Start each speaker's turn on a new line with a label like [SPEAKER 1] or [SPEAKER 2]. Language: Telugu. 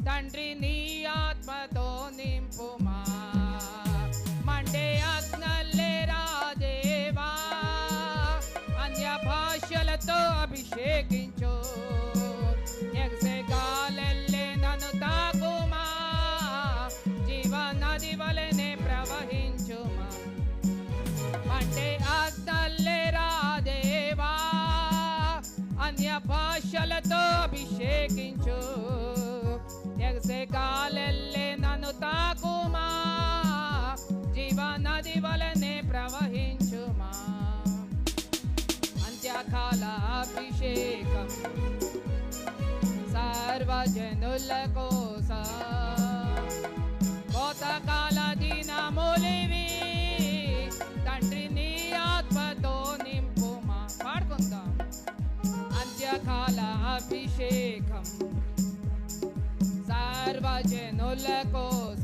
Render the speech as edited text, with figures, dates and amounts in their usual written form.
[SPEAKER 1] తండ్రి నీ ఆత్మతో నింపుమా. మండే అగ్నల్లే రాదేవా, అన్య భాషలతో అభిషేకించు. ఎగసే గాలెల్లే నన్ను తాకుమా, జీవ నది వలెనే ప్రవహించుమా. మండే అగ్నల్లే రాదేవా, అన్య భాషలతో అభిషేకించు. ఎగసే గాలెల్లే నన్ను తాకుమా, జీవ నది వలనే ప్రవహించుమా. అంత్యకాల అభిషేకం సర్వజనుల కోసం, కోతకాల దినములివి, తండ్రి నీ ఆత్మతో నింపుమా. పాడుకుందాం. అంత్యకాల అభిషేకం సర్వజనుల కోసం,